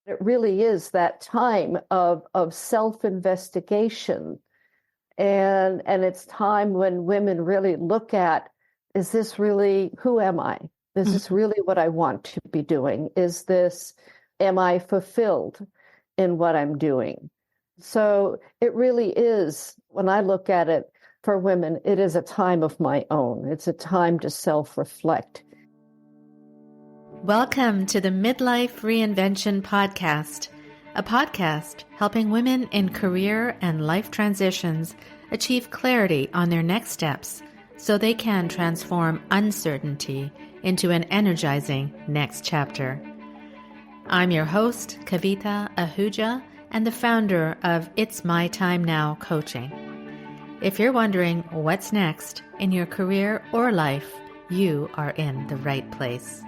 It really is that time of self-investigation. And it's time when women really look at, is this really, who am I? Is this really what I want to be doing? Am I fulfilled in what I'm doing? So it really is, when I look at it for women, it is a time of my own. It's a time to self-reflect. Welcome to the Midlife Reinvention Podcast, a podcast helping women in career and life transitions achieve clarity on their next steps so they can transform uncertainty into an energizing next chapter. I'm your host, Kavita Ahuja, and the founder of It's My Time Now Coaching. If you're wondering what's next in your career or life, you are in the right place.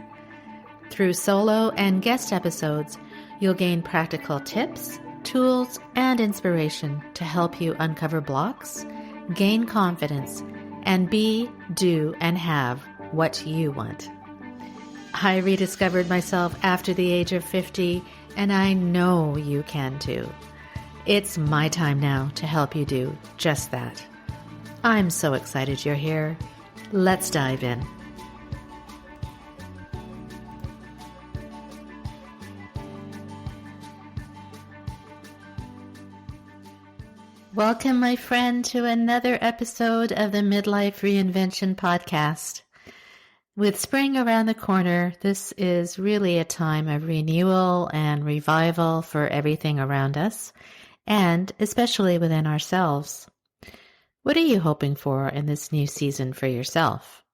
Through solo and guest episodes, you'll gain practical tips, tools, and inspiration to help you uncover blocks, gain confidence, and be, do, and have what you want. I rediscovered myself after the age of 50, and I know you can too. It's my time now to help you do just that. I'm so excited you're here. Let's dive in. Welcome, my friend, to another episode of the Midlife Reinvention Podcast. With spring around the corner, this is really a time of renewal and revival for everything around us, and especially within ourselves. What are you hoping for in this new season for yourself?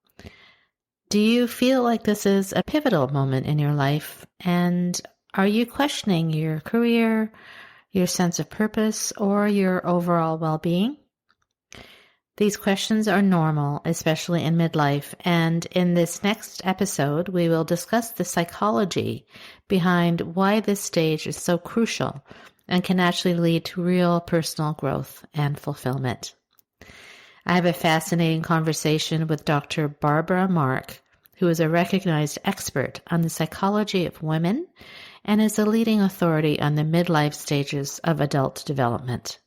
Do you feel like this is a pivotal moment in your life, and are you questioning your career, your sense of purpose, or your overall well-being? These questions are normal, especially in midlife, and in this next episode, we will discuss the psychology behind why this stage is so crucial and can actually lead to real personal growth and fulfillment. I have a fascinating conversation with Dr. Barbara Mark, who is a recognized expert on the psychology of women and is a leading authority on the midlife stages of adult development.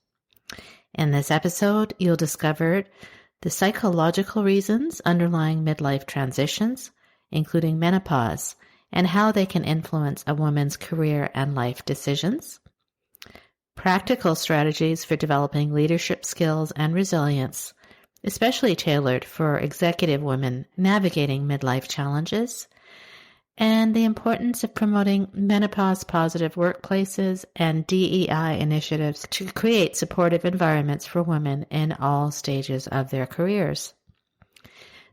In this episode, you'll discover the psychological reasons underlying midlife transitions, including menopause, and how they can influence a woman's career and life decisions, practical strategies for developing leadership skills and resilience, especially tailored for executive women navigating midlife challenges, and the importance of promoting menopause-positive workplaces and DEI initiatives to create supportive environments for women in all stages of their careers.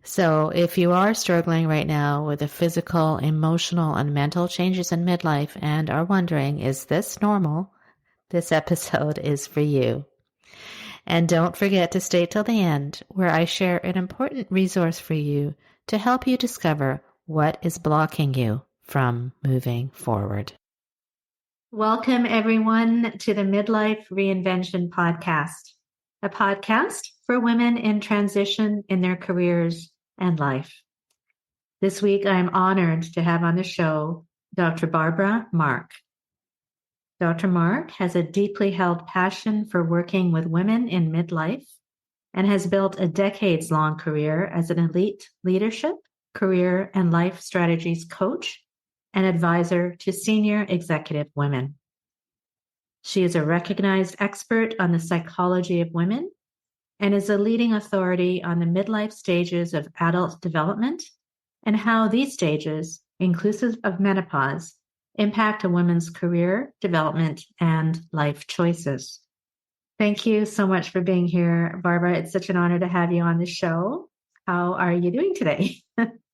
So if you are struggling right now with the physical, emotional, and mental changes in midlife and are wondering, is this normal? This episode is for you. And don't forget to stay till the end, where I share an important resource for you to help you discover what is blocking you from moving forward. Welcome, everyone, to the Midlife Reinvention Podcast, a podcast for women in transition in their careers and life. This week, I'm honored to have on the show Dr. Barbara Mark. Dr. Mark has a deeply held passion for working with women in midlife and has built a decades-long career as an elite leadership, career, and life strategies coach and advisor to senior executive women. She is a recognized expert on the psychology of women and is a leading authority on the midlife stages of adult development and how these stages, inclusive of menopause, impact a woman's career, development, and life choices. Thank you so much for being here, Barbara. It's such an honor to have you on the show. How are you doing today?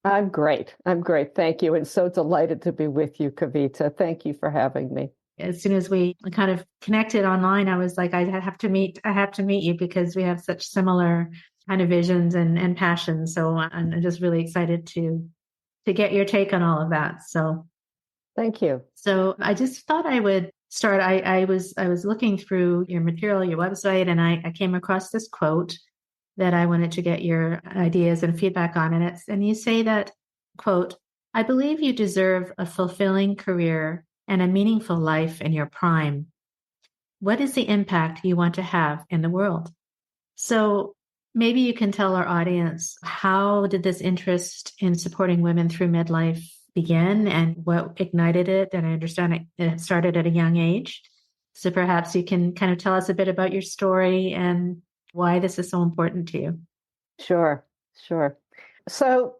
I'm great. Thank you. And so delighted to be with you, Kavita. Thank you for having me. As soon as we kind of connected online, I was like, I have to meet you because we have such similar kind of visions and passions. So I'm just really excited to get your take on all of that. So thank you. So I just thought I would start. I was looking through your material, your website, and I came across this quote that I wanted to get your ideas and feedback on. And you say that, quote, "I believe you deserve a fulfilling career and a meaningful life in your prime, what is the impact you want to have in the world? So maybe you can tell our audience, how did this interest in supporting women through midlife begin and what ignited it? And I understand it started at a young age. So perhaps you can kind of tell us a bit about your story and why this is so important to you. Sure, sure. So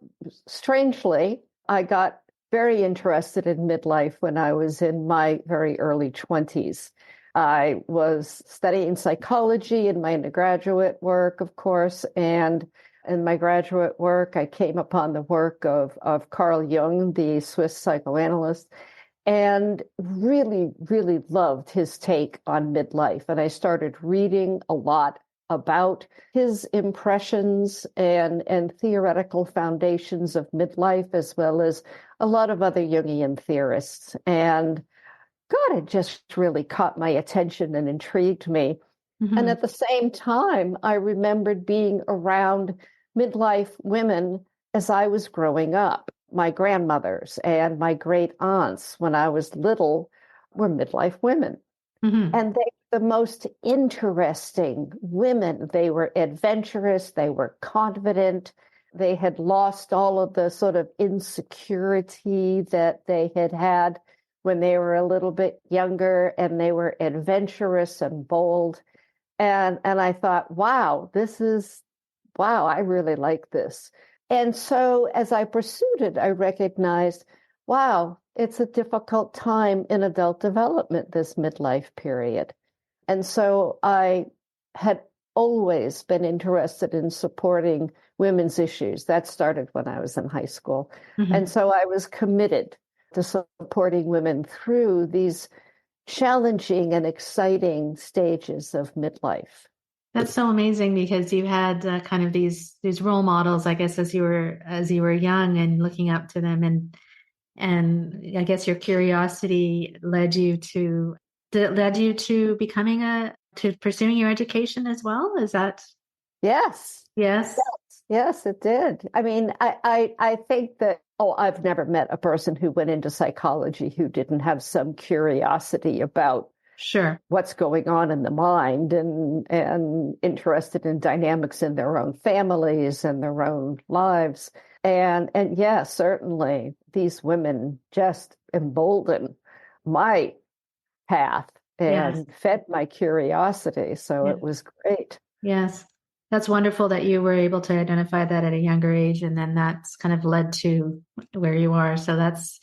strangely, I got very interested in midlife when I was in my very early 20s. I was studying psychology in my undergraduate work, of course, and in my graduate work, I came upon the work of Carl Jung, the Swiss psychoanalyst, and really, really loved his take on midlife. And I started reading a lot about his impressions and theoretical foundations of midlife, as well as a lot of other Jungian theorists. And God, it just really caught my attention and intrigued me. Mm-hmm. And at the same time, I remembered being around midlife women as I was growing up. My grandmothers and my great aunts, when I was little, were midlife women. Mm-hmm. And they were the most interesting women. They were adventurous, they were confident, they had lost all of the sort of insecurity that they had had when they were a little bit younger, and they were adventurous and bold. And I thought, wow, I really like this. And so as I pursued it, I recognized, wow, it's a difficult time in adult development, this midlife period. And so I had always been interested in supporting women's issues. That started when I was in high school. Mm-hmm. And so I was committed to supporting women through these challenging and exciting stages of midlife. That's so amazing because you had kind of these role models, I guess, as you were young and looking up to them, and I guess your curiosity led you to to pursuing your education as well. Is that? Yes. Yes. Yes, it did. I mean, I think that, I've never met a person who went into psychology who didn't have some curiosity about Sure. what's going on in the mind, and interested in dynamics in their own families and their own lives. And yes, certainly these women just emboldened my path and fed my curiosity. So it was great. Yes. That's wonderful that you were able to identify that at a younger age, and then that's kind of led to where you are. So that's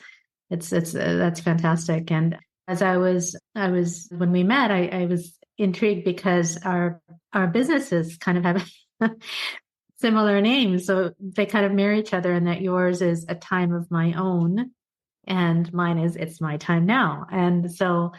fantastic. And as I was when we met, I was intrigued because our businesses kind of have similar names, so they kind of mirror each other. And that yours is A Time of My Own, and mine is It's My Time Now. And so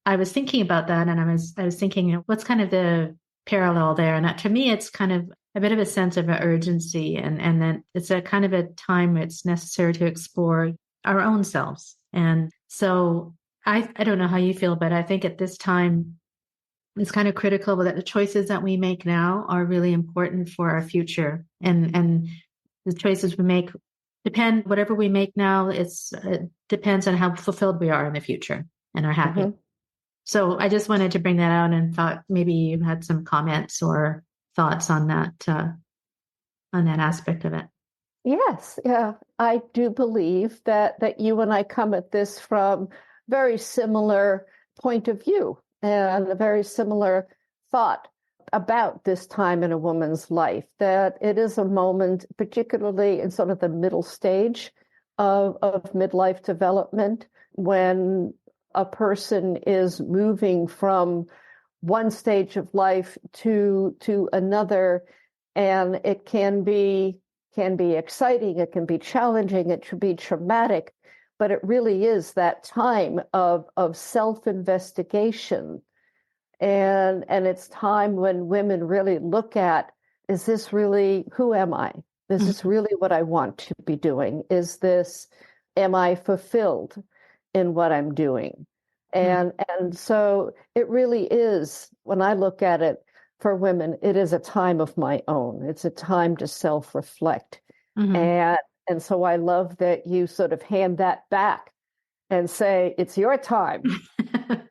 I was thinking about that, and I was thinking, what's kind of the parallel there? And that, to me, it's kind of a bit of a sense of urgency, and that it's a kind of a time it's necessary to explore our own selves. And so I don't know how you feel, but I think at this time it's kind of critical that the choices that we make now are really important for our future, and the choices we make whatever we make now, it depends on how fulfilled we are in the future and are happy. Mm-hmm. So I just wanted to bring that out, and thought maybe you had some comments or thoughts on that aspect of it. Yes, yeah, I do believe that you and I come at this from very similar point of view and a very similar thought about this time in a woman's life, that it is a moment, particularly in sort of the middle stage of midlife development, when a person is moving from one stage of life to another, and it can be exciting, it can be challenging, it should be traumatic, but it really is that time of self-investigation, and it's time when women really look at, is this really, who am I? Is this really what I want to be doing? Am I fulfilled in what I'm doing? And so it really is, when I look at it, for women, it is a time of my own. It's a time to self-reflect. And so I love that you sort of hand that back and say, it's your time.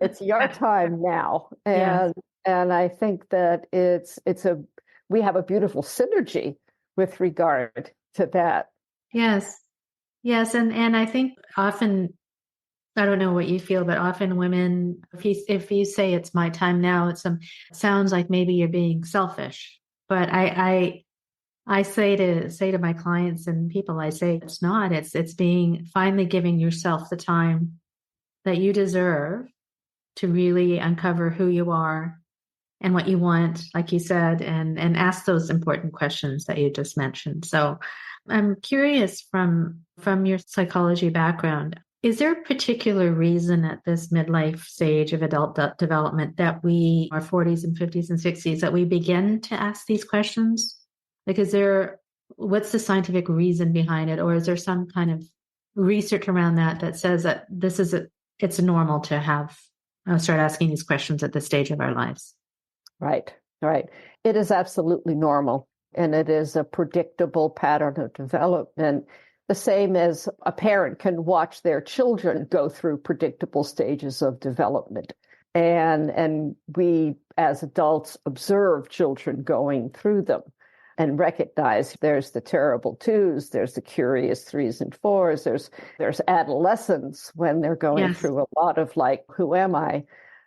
It's your time now. Yes. And I think that we have a beautiful synergy with regard to that. Yes. Yes. And I think often, I don't know what you feel, but often women, if you say it's my time now, sounds like maybe you're being selfish. But I say to my clients and people, I say it's not. It's being finally giving yourself the time that you deserve to really uncover who you are and what you want, like you said, and ask those important questions that you just mentioned. So I'm curious from your psychology background, is there a particular reason at this midlife stage of adult development that our 40s and 50s and 60s, that we begin to ask these questions? Like, what's the scientific reason behind it? Or is there some kind of research around that says that it's normal to start asking these questions at this stage of our lives? Right, right. It is absolutely normal, and it is a predictable pattern of development, the same as a parent can watch their children go through predictable stages of development. And we, as adults, observe children going through them and recognize there's the terrible twos, there's the curious threes and fours, there's adolescence when they're going through a lot of like, who am I?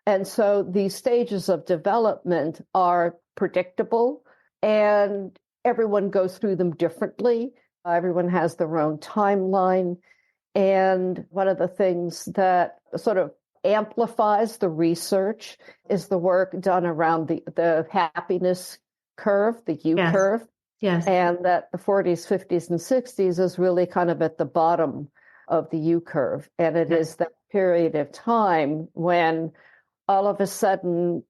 And so these stages of development are predictable, and everyone goes through them differently. Everyone has their own timeline. And one of the things that sort of amplifies the research is the work done around the happiness curve, the U curve. Yes. And that the 40s, 50s, and 60s is really kind of at the bottom of the U curve. And it is that period of time when all of a sudden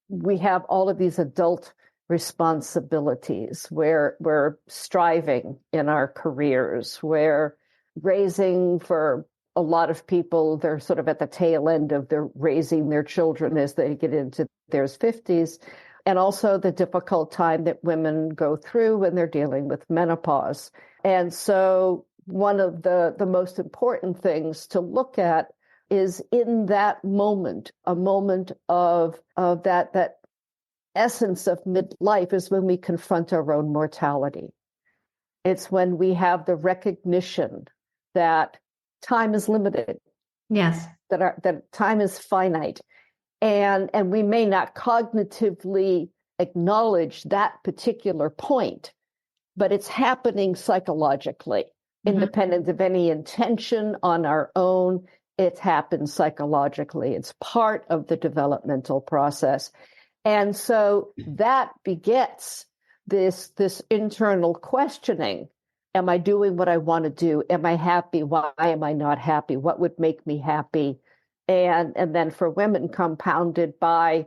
we have all of these adult responsibilities where we're striving in our careers, we're raising, for a lot of people, they're sort of at the tail end of their raising their children as they get into their 50s, and also the difficult time that women go through when they're dealing with menopause. And so one of the most important things to look at is in that moment, a moment of that essence of midlife is when we confront our own mortality. It's when we have the recognition that time is limited. Yes. That time is finite. And we may not cognitively acknowledge that particular point, but it's happening psychologically, independent of any intention on our own. It happens psychologically. It's part of the developmental process. And so that begets this internal questioning. Am I doing what I want to do? Am I happy? Why am I not happy? What would make me happy? And then for women, compounded by,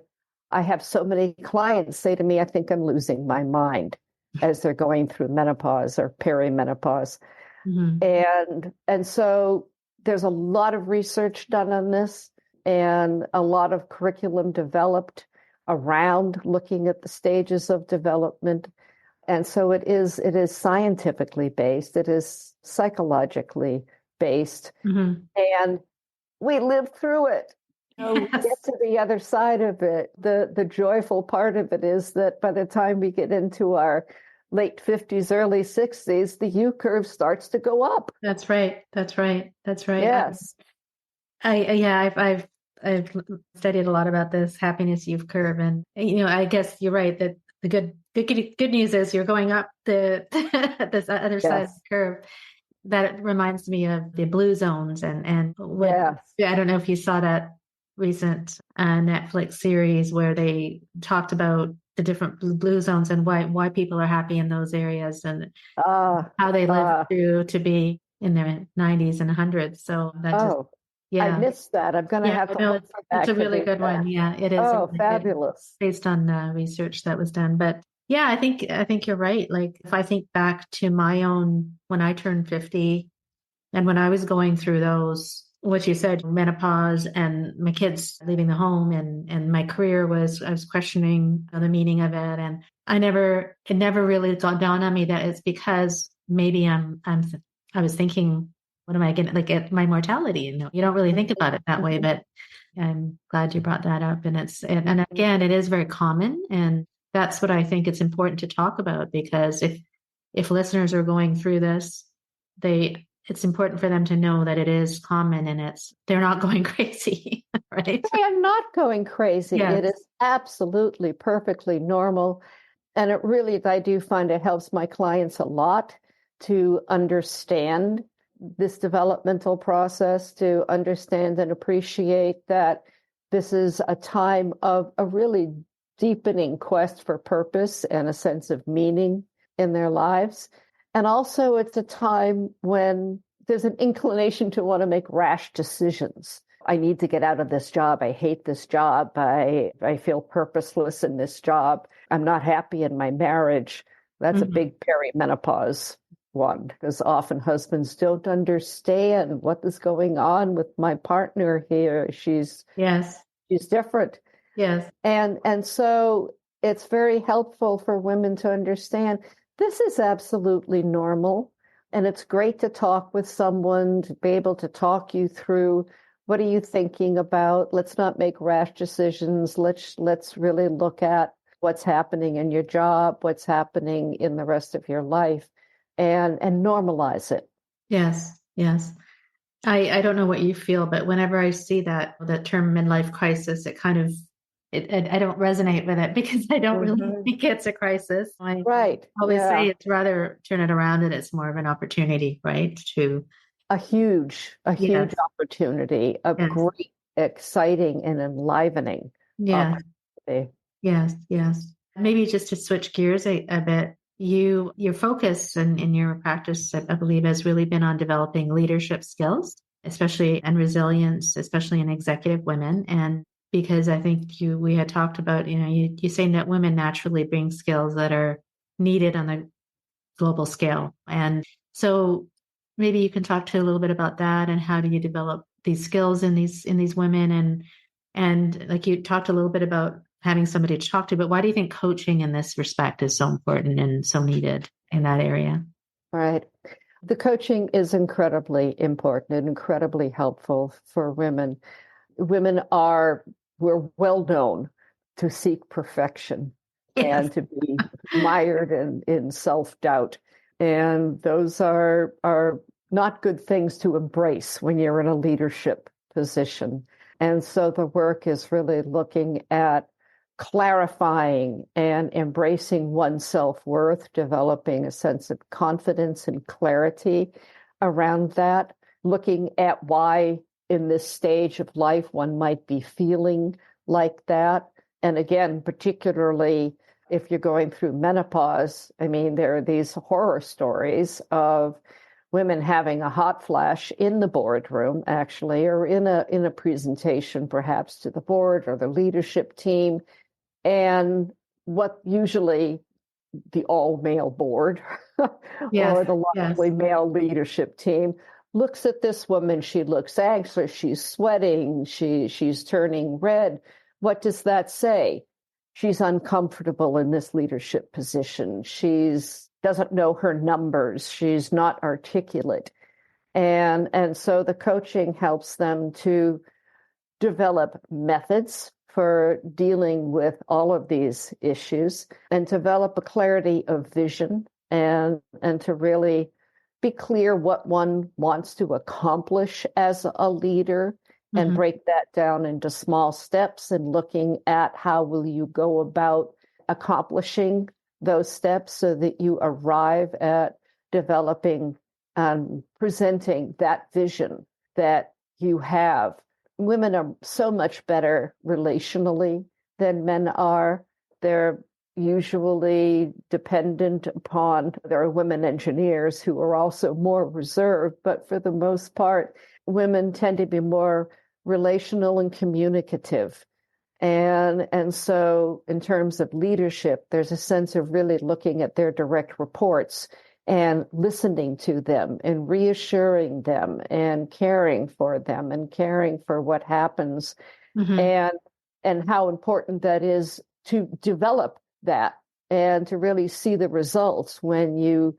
I have so many clients say to me, I think I'm losing my mind as they're going through menopause or perimenopause. And so there's a lot of research done on this and a lot of curriculum developed around looking at the stages of development. And so it is scientifically based, it is psychologically based, and we live through it. We get to the other side of it. The joyful part of it is that by the time we get into our late 50s, early 60s, the U curve starts to go up. That's right. Yes. I've studied a lot about this happiness U curve, and I guess you're right that the good news is you're going up this other side of the curve. That reminds me of the blue zones and I don't know if you saw that recent Netflix series where they talked about the different blue zones and why people are happy in those areas and how they live through to be in their 90s and 100s. So that I missed that. I'm going to have to look for that. It's a really good one. Yeah, it is. Oh, fabulous. Based on research that was done. But yeah, I think you're right. Like if I think back to my own, when I turned 50 and when I was going through those, what you said, menopause and my kids leaving the home and my career I was questioning the meaning of it. And it never really got down on me that it's because maybe I was thinking what am I going to, like, at my mortality? You don't really think about it that way, but I'm glad you brought that up. And and again, it is very common. And that's what I think it's important to talk about, because if listeners are going through this, it's important for them to know that it is common and they're not going crazy, right? I am not going crazy. It Yes. is absolutely perfectly normal. And it really, I do find it helps my clients a lot to understand this developmental process, to understand and appreciate that this is a time of a really deepening quest for purpose and a sense of meaning in their lives. And also, it's a time when there's an inclination to want to make rash decisions. I need to get out of this job. I hate this job. I feel purposeless in this job. I'm not happy in my marriage. That's a big perimenopause one, because often husbands don't understand what is going on with my partner here. She's Yes. different. Yes. And so it's very helpful for women to understand this is absolutely normal. And it's great to talk with someone, to be able to talk you through what are you thinking about? Let's not make rash decisions. Let's really look at what's happening in your job, what's happening in the rest of your life, and normalize it. Yes. Yes. I don't know what you feel, but whenever I see that term midlife crisis, it kind of I don't resonate with it because I don't really think it's a crisis. I Right. always say Yeah. it's rather turn it around and it's more of an opportunity, right? To A huge yes, opportunity, a yes, great, exciting, and enlivening yes, opportunity. yes, yes. Maybe just to switch gears a bit, your focus in your practice, I believe, has really been on developing leadership skills, especially and resilience, especially in executive women. And because I think we had talked about, you saying that women naturally bring skills that are needed on the global scale. And so maybe you can talk to a little bit about that and how do you develop these skills in these women, and like you talked a little bit about having somebody to talk to, but why do you think coaching in this respect is so important and so needed in that area? Right. The coaching is incredibly important and incredibly helpful for women. We're well known to seek perfection Yes. and to be mired in self-doubt. And those are not good things to embrace when you're in a leadership position. And so the work is really looking at clarifying and embracing one's self-worth, developing a sense of confidence and clarity around that, looking at why in this stage of life one might be feeling like that. And again, particularly if you're going through menopause, I mean, there are these horror stories of women having a hot flash in the boardroom, actually, or in a presentation, perhaps to the board or the leadership team, and what usually the all-male board Yes. or the largely Yes. male leadership team looks at this woman. She looks anxious. She's sweating. She's turning red. What does that say? She's uncomfortable in this leadership position. She's doesn't know her numbers. She's not articulate. And so the coaching helps them to develop methods for dealing with all of these issues and develop a clarity of vision and to really be clear what one wants to accomplish as a leader and Mm-hmm. break that down into small steps and looking at how will you go about accomplishing those steps so that you arrive at developing and presenting that vision that you have. Women are so much better relationally than men are. They're usually dependent upon, there are women engineers who are also more reserved, but for the most part, women tend to be more relational and communicative. And so in terms of leadership, there's a sense of really looking at their direct reports and listening to them and reassuring them and caring for them and caring for what happens Mm-hmm. and how important that is to develop that and to really see the results when you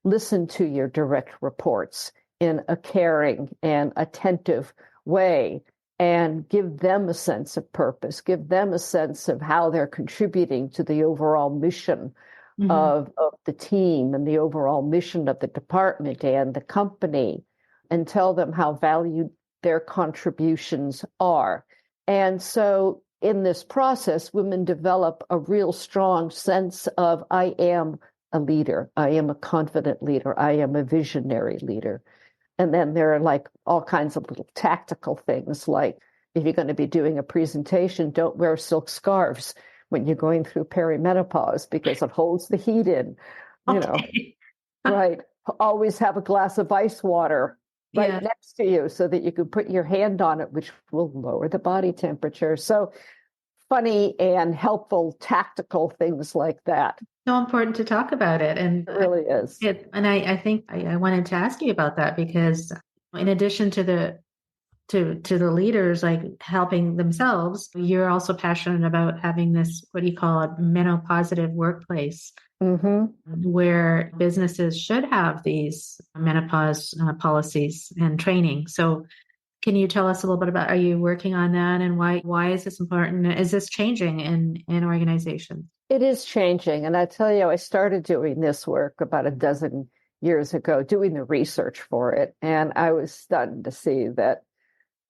listen to your direct reports in a caring and attentive way and give them a sense of purpose, give them a sense of how they're contributing to the overall mission of the team and the overall mission of the department and the company, and tell them how valued their contributions are. And so in this process, women develop a real strong sense of, I am a leader, I am a confident leader, I am a visionary leader. And then there are like all kinds of little tactical things, like if you're going to be doing a presentation, don't wear silk scarves when you're going through perimenopause because it holds the heat in, you know, right? Always have a glass of ice water right next to you so that you can put your hand on it, which will lower the body temperature. So funny and helpful tactical things like that. So important to talk about it. And it really is. I think I wanted to ask you about that because in addition to the leaders like helping themselves, you're also passionate about having this, what do you call it, menopausitive workplace, where businesses should have these menopause policies and training. So can you tell us a little bit about, are you working on that, and why is this important? Is this changing in organizations? It is changing. And I tell you, I started doing this work about a dozen years ago, doing the research for it. And I was stunned to see that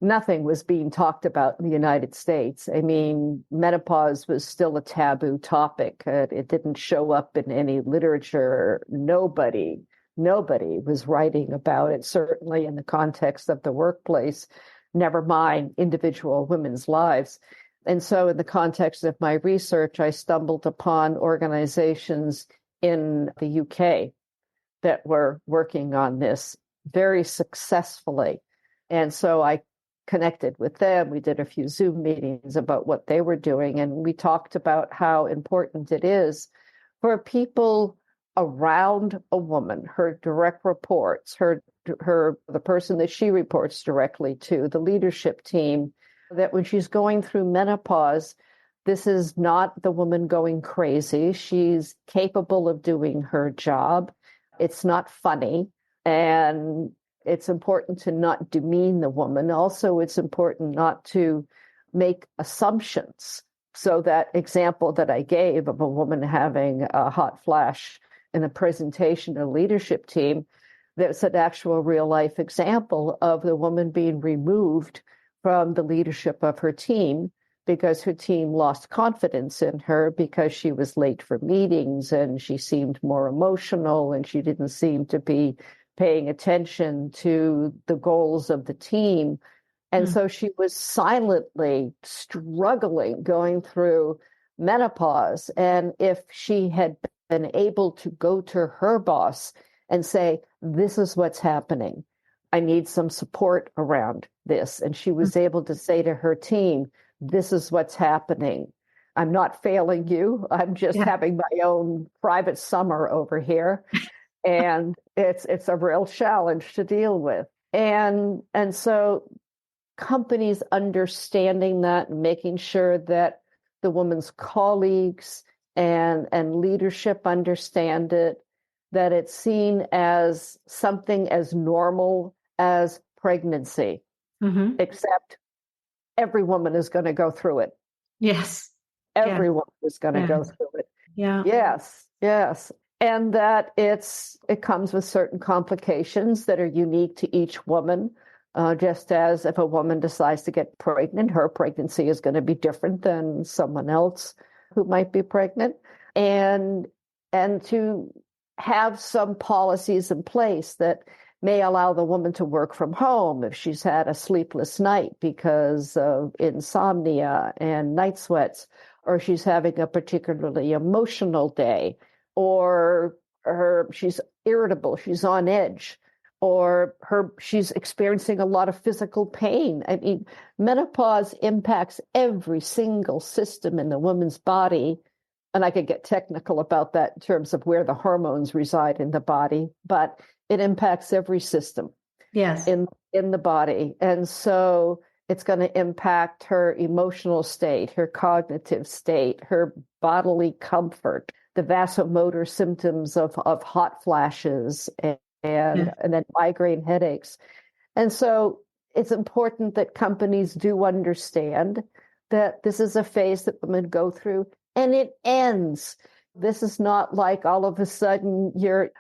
nothing was being talked about in the United States. I mean, menopause was still a taboo topic. It didn't show up in any literature. Nobody was writing about it, certainly in the context of the workplace, never mind individual women's lives. And so in the context of my research, I stumbled upon organizations in the UK that were working on this very successfully. And so I connected with them. We did a few Zoom meetings about what they were doing. And we talked about how important it is for people around a woman, her direct reports, the person that she reports directly to, the leadership team, that when she's going through menopause, this is not the woman going crazy. She's capable of doing her job. It's not funny. And it's important to not demean the woman. Also, it's important not to make assumptions. So that example that I gave of a woman having a hot flash in a presentation, a leadership team, that's an actual real life example of the woman being removed from the leadership of her team because her team lost confidence in her because she was late for meetings and she seemed more emotional and she didn't seem to be paying attention to the goals of the team. And so she was silently struggling going through menopause. And if she had been able to go to her boss and say, this is what's happening, I need some support around this. And she was able to say to her team, this is what's happening. I'm not failing you. I'm just having my own private summer over here. And it's a real challenge to deal with. And so companies understanding that and making sure that the woman's colleagues and leadership understand it, that it's seen as something as normal as pregnancy, except every woman is going to go through it. Yes. Every woman is going to go through it. Yeah. Yes. And that it comes with certain complications that are unique to each woman. Just as if a woman decides to get pregnant, her pregnancy is going to be different than someone else who might be pregnant. And to have some policies in place that may allow the woman to work from home if she's had a sleepless night because of insomnia and night sweats, or she's having a particularly emotional day, or she's irritable, she's on edge, or she's experiencing a lot of physical pain. I mean, menopause impacts every single system in the woman's body. And I could get technical about that in terms of where the hormones reside in the body, but it impacts every system in the body. And so it's going to impact her emotional state, her cognitive state, her bodily comfort, the vasomotor symptoms of hot flashes Yeah. and then migraine headaches. And so it's important that companies do understand that this is a phase that women go through and it ends. This is not like all of a sudden your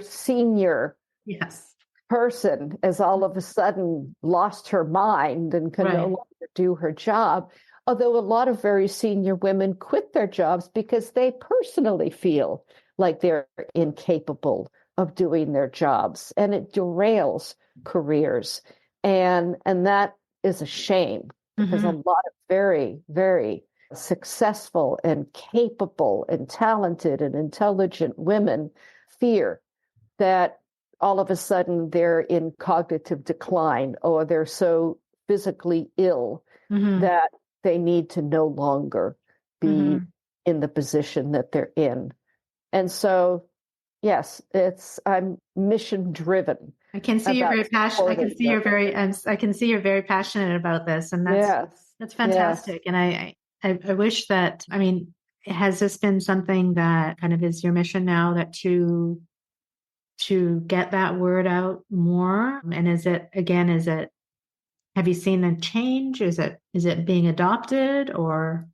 senior Yes. person has all of a sudden lost her mind and can no Right. longer do her job. Although a lot of very senior women quit their jobs because they personally feel like they're incapable of doing their jobs, and it derails careers. And that is a shame because a Mm-hmm. lot of very, very successful and capable and talented and intelligent women fear that all of a sudden they're in cognitive decline or they're so physically ill Mm-hmm. that they need to no longer be Mm-hmm. in the position that they're in. And so, yes, I'm mission driven I can see you're about very passionate. I can supporting see you're women. very. I can see you're very passionate about this, and Yes, that's yes. fantastic. And I wish that. I mean, has this been something that kind of is your mission now? That to get that word out more? And is it again? Is it? Have you seen a change? Is it being adopted or?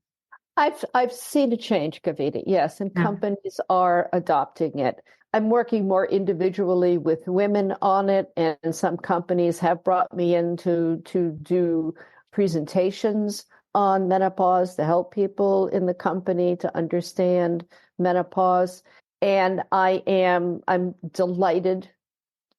I've seen a change, Kavita, yes, and Yeah. companies are adopting it. I'm working more individually with women on it, and some companies have brought me in to do presentations on menopause to help people in the company to understand menopause. And I'm delighted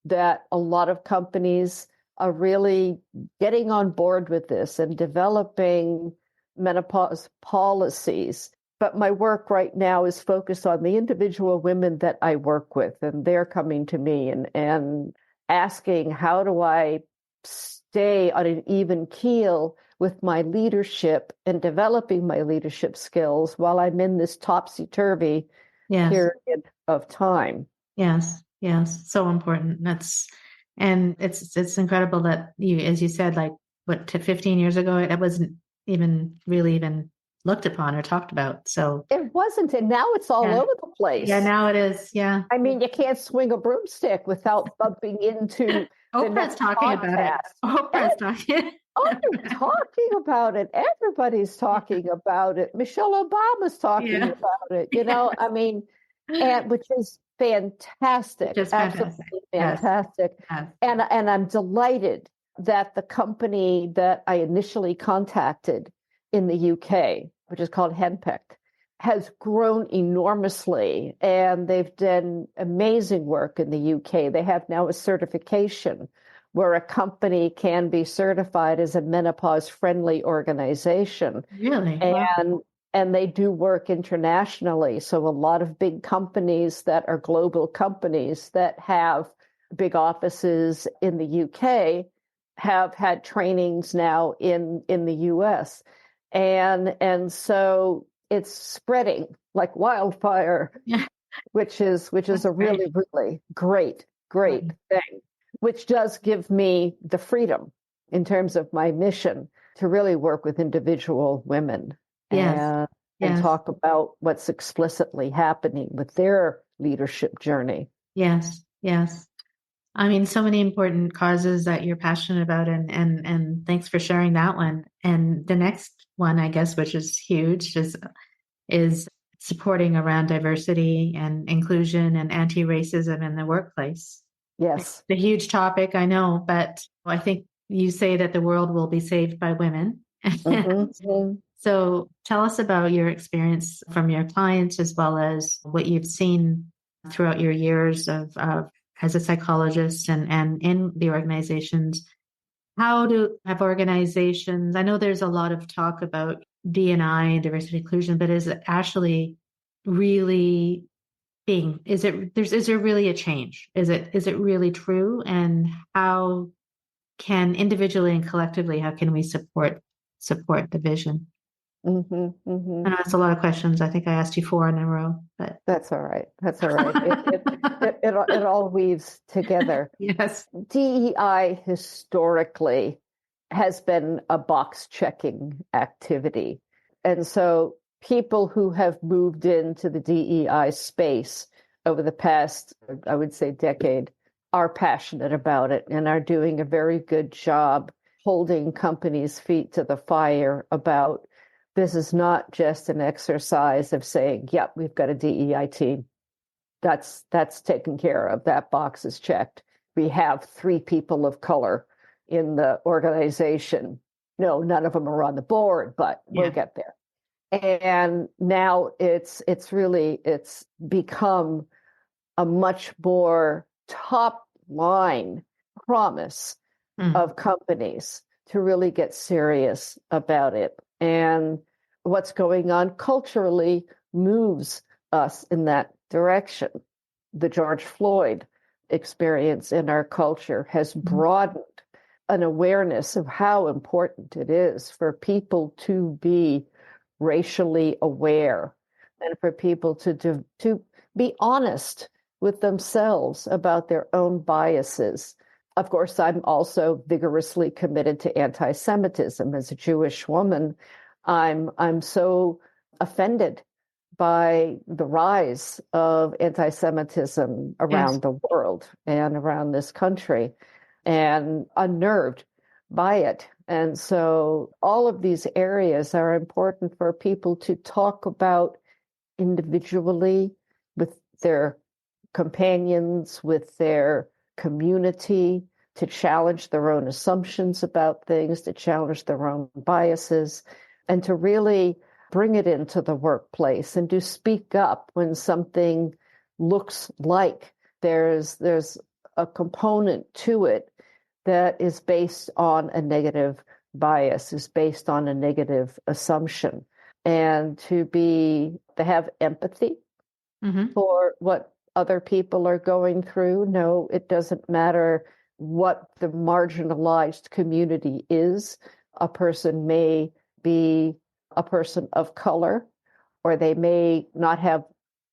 that a lot of companies are really getting on board with this and developing menopause policies. But my work right now is focused on the individual women that I work with, and they're coming to me and asking, how do I stay on an even keel with my leadership and developing my leadership skills while I'm in this topsy-turvy Yes. period of time? Yes, yes, so important. And it's incredible that you, as you said, like what to 15 years ago, it wasn't even really even looked upon or talked about. So It wasn't, and now it's all yeah, over the yeah, place. now it is. Yeah, I mean, you can't swing a broomstick without bumping into the Oprah's next talking about it. podcast. Oprah's talking. Oh, you're talking about it. Everybody's talking about it. Michelle Obama's talking Yeah, about it. yeah, I mean, and which is fantastic, just fantastic. absolutely Yes, fantastic. yes, And I'm delighted that the company that I initially contacted in the UK, which is called Henpecked, has grown enormously, and they've done amazing work in the UK. They have now a certification where a company can be certified as a menopause friendly organization. really. Wow. And they do work internationally. So a lot of big companies that are global companies that have big offices in the UK have had trainings now in the US. And so it's spreading like wildfire, Yeah, which is that's a great. really, really great Right. thing, which does give me the freedom in terms of my mission to really work with individual women Yes, and yes. talk about what's explicitly happening with their leadership journey. Yes, yes. I mean, so many important causes that you're passionate about, and thanks for sharing that one. And the next one, I guess, which is huge, is supporting around diversity and inclusion and anti-racism in the workplace. Yes. It's a huge topic, I know, but I think you say that the world will be saved by women. Mm-hmm. So tell us about your experience from your clients as well as what you've seen throughout your years of as a psychologist and in the organizations. How do have organizations? I know there's a lot of talk about D&I and diversity inclusion, but is it actually really being? Is there really a change? Is it really true? And how can individually and collectively how can we support the vision? Mm-hmm. Mm-hmm. I know it's a lot of questions. I think I asked you four in a row, but That's all right. That's all right. It all weaves together. yes, DEI historically has been a box checking activity. And so people who have moved into the DEI space over the past, I would say, decade, are passionate about it and are doing a very good job holding companies' feet to the fire about this is not just an exercise of saying, yep, we've got a DEI team. That's taken care of. That box is checked. We have 3 people of color in the organization. No, none of them are on the board, but we'll get there. And now it's become a much more top line promise of companies to really get serious about it. And what's going on culturally moves us in that direction. The George Floyd experience in our culture has broadened an awareness of how important it is for people to be racially aware and for people to be honest with themselves about their own biases. Of course, I'm also vigorously committed to anti-Semitism. As a Jewish woman, I'm so offended by the rise of anti-Semitism around the world and around this country, and unnerved by it. And so all of these areas are important for people to talk about individually with their companions, with their community, to challenge their own assumptions about things, to challenge their own biases, and to really bring it into the workplace and to speak up when something looks like there's a component to it that is based on a negative bias, is based on a negative assumption, and to have empathy for what other people are going through. No, it doesn't matter what the marginalized community is. A person may be a person of color, or they may not have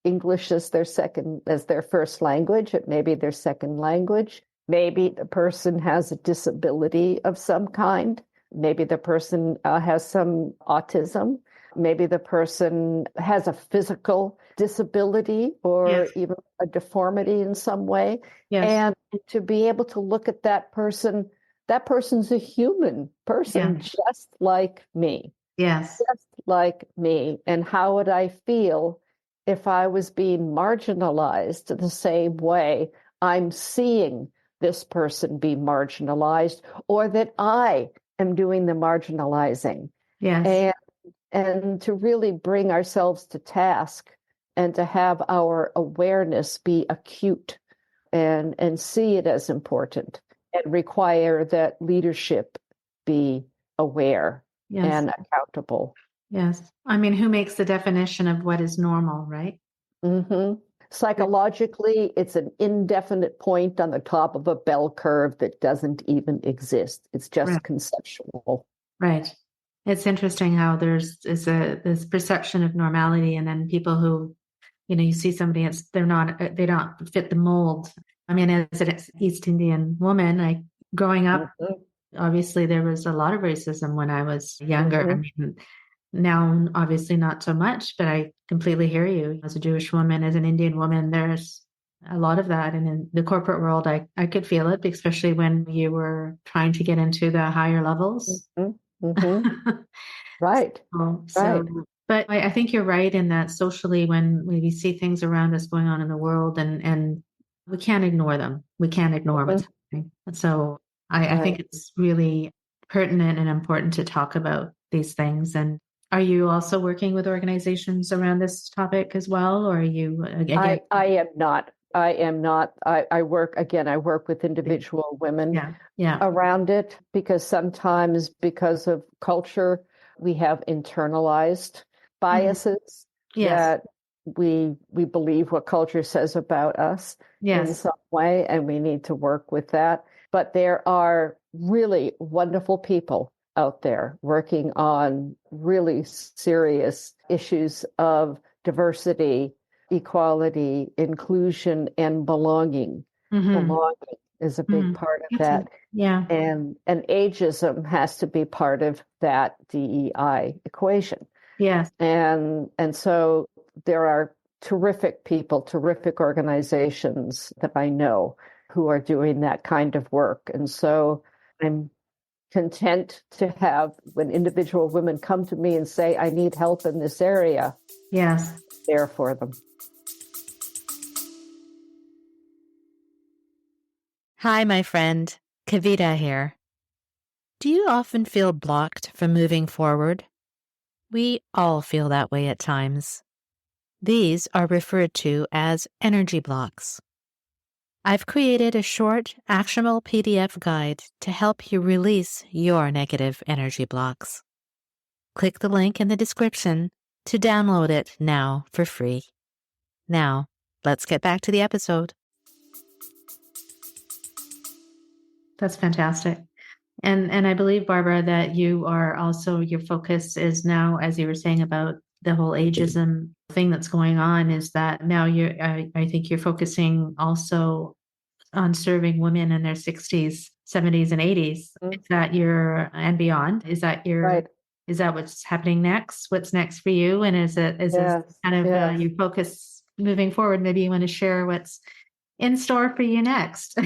English as their first language. It may be their second language. Maybe the person has a disability of some kind. Maybe the person has some autism. Maybe the person has a physical disability or even a deformity in some way. And to be able to look at that person's a human person just like me. Yes. Just like me. And how would I feel if I was being marginalized the same way I'm seeing this person be marginalized, or that I am doing the marginalizing? Yes. And to really bring ourselves to task and to have our awareness be acute and see it as important, and require that leadership be aware and accountable. Yes. I mean, who makes the definition of what is normal, right? Psychologically, it's an indefinite point on the top of a bell curve that doesn't even exist. It's just conceptual. Right. It's interesting how there's this perception of normality, and then people who, you see somebody, they don't fit the mold. I mean, as an East Indian woman, growing up, obviously there was a lot of racism when I was younger. I mean, now obviously not so much, but I completely hear you. As a Jewish woman, as an Indian woman, there's a lot of that. And in the corporate world, I could feel it, especially when you were trying to get into the higher levels. Right. But I think you're right in that socially, when we see things around us going on in the world, and we can't ignore them. We can't ignore what's happening. So I think it's really pertinent and important to talk about these things. And are you also working with organizations around this topic as well? Or are you, again? I am not. I work with individual women around it, because sometimes, because of culture, we have internalized biases that we believe what culture says about us in some way, and we need to work with that. But there are really wonderful people out there working on really serious issues of diversity, equality, inclusion, and belonging. Belonging is a big part of that. And ageism has to be part of that DEI equation. And so there are terrific people, terrific organizations that I know who are doing that kind of work. And so I'm content to have when individual women come to me and say, I need help in this area, Yes. there for them. Hi, my friend. Kavita here. Do you often feel blocked from moving forward? We all feel that way at times. These are referred to as energy blocks. I've created a short, actionable PDF guide to help you release your negative energy blocks. Click the link in the description to download it now for free. Now, let's get back to the episode. That's fantastic. And I believe, Barbara, that you are also, your focus is now, as you were saying about the whole ageism thing that's going on, is that now I think you're focusing also on serving women in their 60s, 70s, and 80s. Is that and beyond? Right. Is that what's happening next? What's next for you? And is this kind of your focus moving forward? Maybe you want to share what's in store for you next.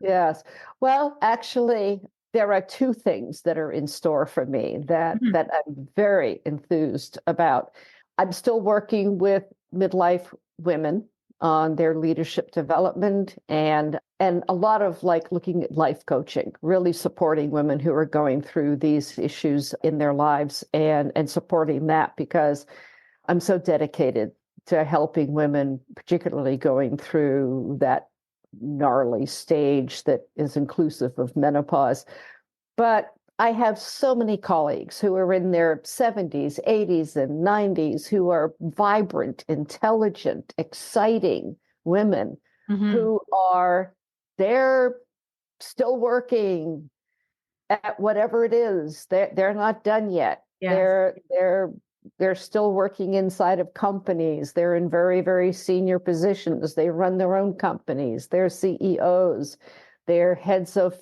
Yes. Well, actually, there are two things that are in store for me that I'm very enthused about. I'm still working with midlife women on their leadership development and a lot of like looking at life coaching, really supporting women who are going through these issues in their lives and supporting that because I'm so dedicated to helping women, particularly going through that gnarly stage that is inclusive of menopause. But I have so many colleagues who are in their 70s, 80s, and 90s who are vibrant, intelligent, exciting women who they're still working at whatever it is. They're not done yet. Yes. They're still working inside of companies. They're in very, very senior positions. They run their own companies. They're CEOs. They're heads of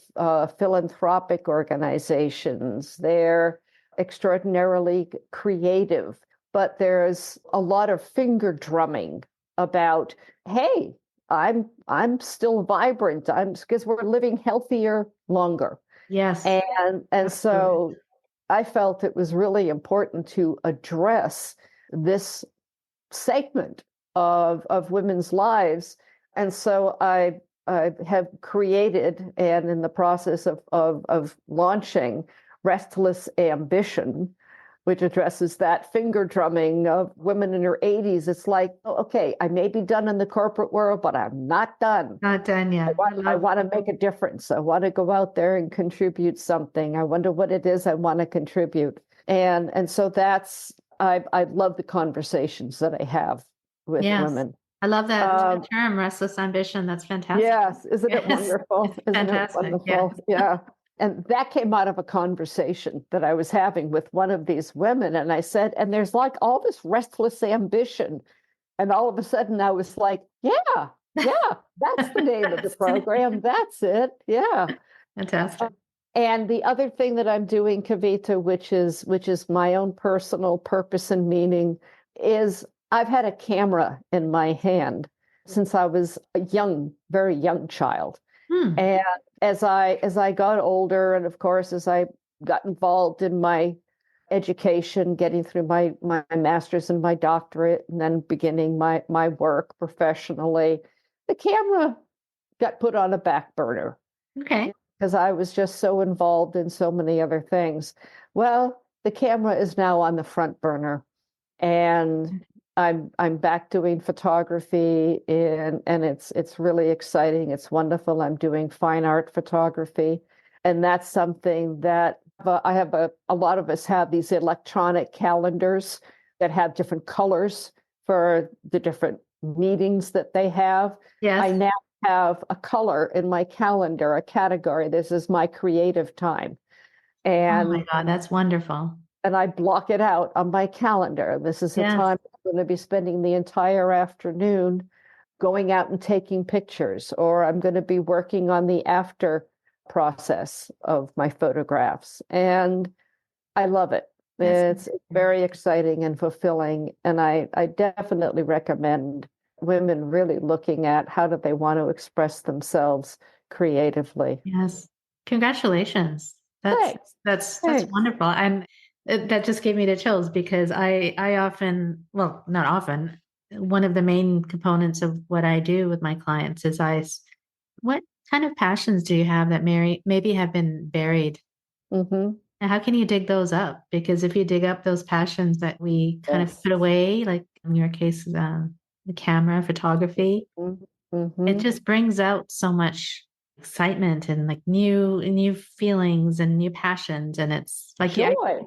philanthropic organizations. They're extraordinarily creative. But there's a lot of finger drumming about, hey, I'm still vibrant. Because we're living healthier longer. Yes. And so I felt it was really important to address this segment of women's lives. And so I have created and in the process of launching Restless Ambition, which addresses that finger drumming of women in their 80s. It's like, oh, okay, I may be done in the corporate world, but I'm not done. Not done yet. I want to make a difference. I want to go out there and contribute something. I wonder what it is I want to contribute. And so I love the conversations that I have with women. I love that term, restless ambition. That's fantastic. Yes. Isn't it wonderful? Isn't it wonderful? Yeah. And that came out of a conversation that I was having with one of these women. And I said, and there's like all this restless ambition. And all of a sudden I was like, yeah, that's the name of the program. That's it. Yeah. Fantastic. And the other thing that I'm doing, Kavita, which is my own personal purpose and meaning, is I've had a camera in my hand since I was a very young child. And as I got older, and of course, as I got involved in my education, getting through my master's and my doctorate, and then beginning my work professionally, the camera got put on a back burner. Okay. Because I was just so involved in so many other things. Well, the camera is now on the front burner, and I'm back doing photography, and it's really exciting. It's wonderful. I'm doing fine art photography, and that's something that I have a lot of us have these electronic calendars that have different colors for the different meetings that they have. Yes. I now have a color in my calendar, a category. This is my creative time. And oh my God, that's wonderful. And I block it out on my calendar. This is a time I'm going to be spending the entire afternoon going out and taking pictures, or I'm going to be working on the after process of my photographs. And I love it. It's very exciting and fulfilling. And I definitely recommend women really looking at how do they want to express themselves creatively. Yes. Congratulations. That's Thanks. that's Thanks. wonderful. And that just gave me the chills because I often, well, not often, one of the main components of what I do with my clients is what kind of passions do you have that maybe have been buried? Mm-hmm. And how can you dig those up? Because if you dig up those passions that we kind of Yes. put away, like in your case, the camera, photography, it Mm-hmm. just brings out so much excitement and like new feelings and new passions. And it's like, yeah, Joy.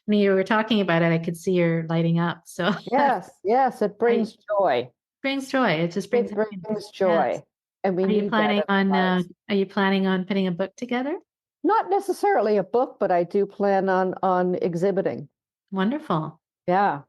when you were talking about it, I could see you're lighting up. So Yes. Yes. It I brings joy. brings joy. It just brings It happiness. brings Yes. joy. And we need that in our lives. Are you planning on putting a book together? Not necessarily a book, but I do plan on exhibiting. Wonderful. Yeah.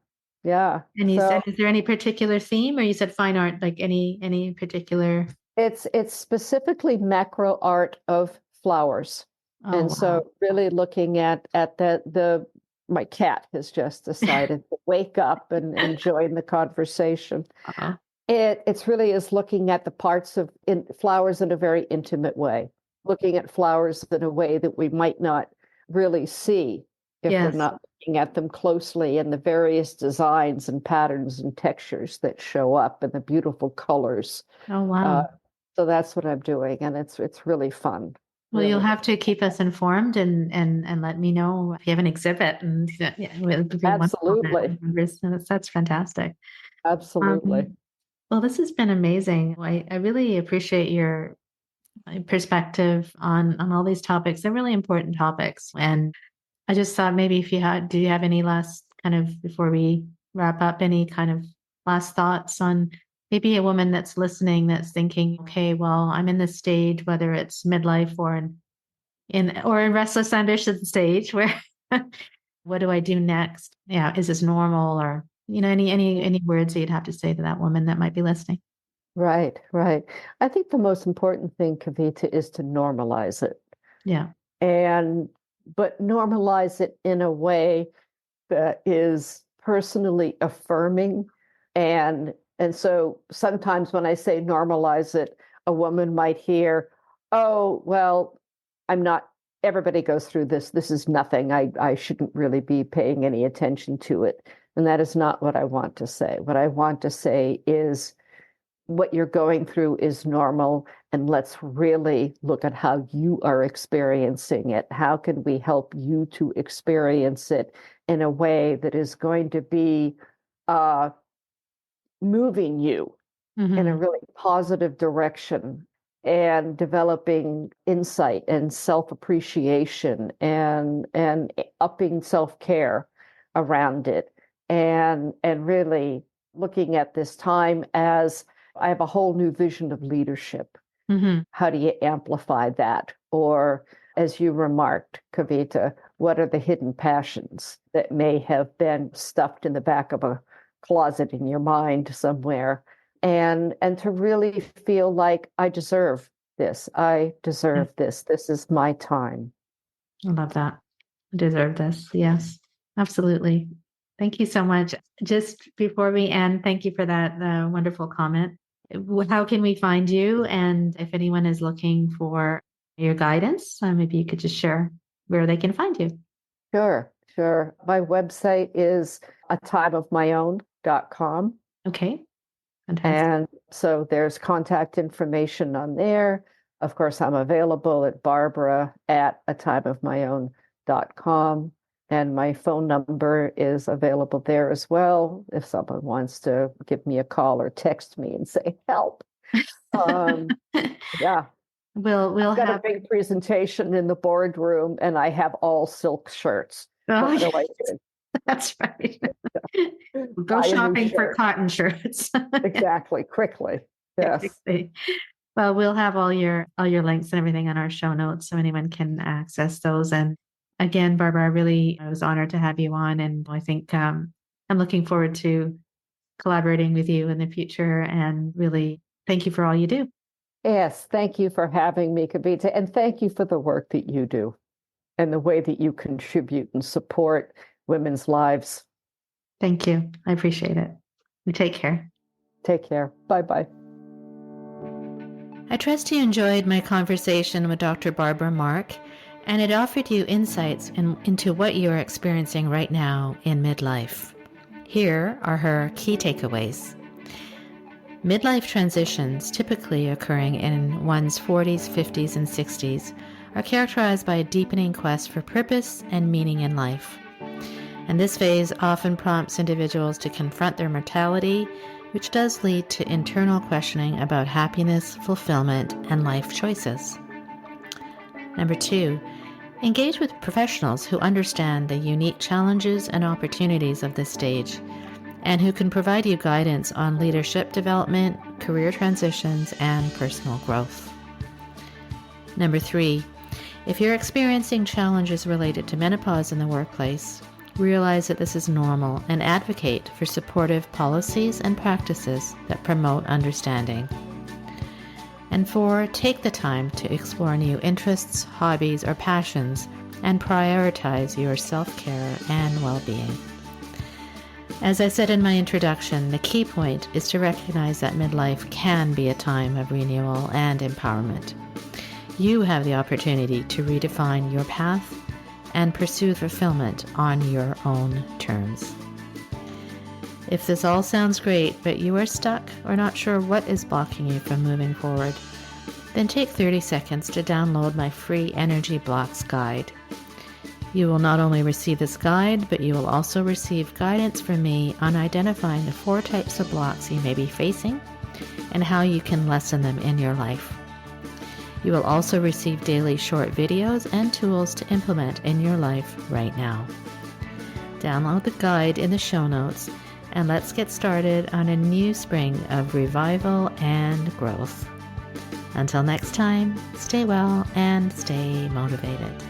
Yeah. And you So said, is there any particular theme, or you said fine art, like any particular? it's specifically macro art of flowers. Oh, And wow. so really looking at the my cat has just decided to wake up and join the conversation. Uh-oh. It's really is looking at the parts of flowers in a very intimate way, looking at flowers in a way that we might not really see if we're Yes. not looking at them closely, and the various designs and patterns and textures that show up and the beautiful colors. Oh, Uh, wow. so that's what I'm doing, and it's really fun, Well, you'll really. have to keep us informed and let me know if you have an exhibit, and yeah, it would be wonderful to Absolutely, have members. And that's fantastic. absolutely. Um, well, this has been amazing. I really appreciate your perspective on all these topics. They're really important topics, and I just thought maybe if do you have any last kind of, before we wrap up, any kind of last thoughts on maybe a woman that's listening that's thinking, okay, well, I'm in this stage, whether it's midlife or in restless ambition stage where what do I do next? Yeah, is this normal, or any words that you'd have to say to that woman that might be listening? Right, right. I think the most important thing, Kavita, is to normalize it, Yeah. and but normalize it in a way that is personally affirming. And so sometimes when I say normalize it, a woman might hear, oh, well, I'm not, everybody goes through this. This is nothing. I shouldn't really be paying any attention to it. And that is not what I want to say. What I want to say is what you're going through is normal, and let's really look at how you are experiencing it. How can we help you to experience it in a way that is going to be uh, moving you in a Hmm. really positive direction, and developing insight and self-appreciation and upping self-care around it, and really looking at this time as I have a whole new vision of leadership. Hmm. How do you amplify that? Or, as you remarked, Kavita, what are the hidden passions that may have been stuffed in the back of a closet in your mind somewhere? And to really feel like I deserve this. I Yeah, deserve this. This is my time. I love that. I deserve this. Yes, absolutely. Thank you so much. Just before we end, thank you for that wonderful comment. How can we find you? And if anyone is looking for your guidance, maybe you could just share where they can find you. Sure, sure. My website is atimeofmyown.com. Okay, fantastic. And so there's contact information on there. Of course, I'm available at Barbara at atimeofmyown.com. And my phone number is available there as well if someone wants to give me a call or text me and say help. Um, yeah, We'll I've got a have. big presentation in the boardroom and I have all silk shirts. Oh, What do I yes, that's right. do? Go Buy a new shopping for shirt. cotton shirts. Exactly, quickly. Yes. Exactly. Well, we'll have all your links and everything on our show notes so anyone can access those. And again, Barbara, I was honored to have you on, and I think I'm looking forward to collaborating with you in the future. And really, thank you for all you do. Yes, thank you for having me, Kavita, and thank you for the work that you do and the way that you contribute and support women's lives. Thank you. I appreciate it. You take care. Take care. Bye-bye. I trust you enjoyed my conversation with Dr. Barbara Mark, and it offered you insights into what you are experiencing right now in midlife. Here are her key takeaways. Midlife transitions, typically occurring in one's 40s, 50s, and 60s, are characterized by a deepening quest for purpose and meaning in life. And this phase often prompts individuals to confront their mortality, which does lead to internal questioning about happiness, fulfillment, and life choices. Number 2, engage with professionals who understand the unique challenges and opportunities of this stage, and who can provide you guidance on leadership development, career transitions, and personal growth. Number 3, if you're experiencing challenges related to menopause in the workplace, realize that this is normal and advocate for supportive policies and practices that promote understanding. And 4, take the time to explore new interests, hobbies, or passions and prioritize your self-care and well-being. As I said in my introduction, the key point is to recognize that midlife can be a time of renewal and empowerment. You have the opportunity to redefine your path and pursue fulfillment on your own terms. If this all sounds great, but you are stuck or not sure what is blocking you from moving forward, then take 30 seconds to download my free Energy Blocks guide. You will not only receive this guide, but you will also receive guidance from me on identifying the 4 types of blocks you may be facing and how you can lessen them in your life. You will also receive daily short videos and tools to implement in your life right now. Download the guide in the show notes, and let's get started on a new spring of revival and growth. Until next time, stay well and stay motivated.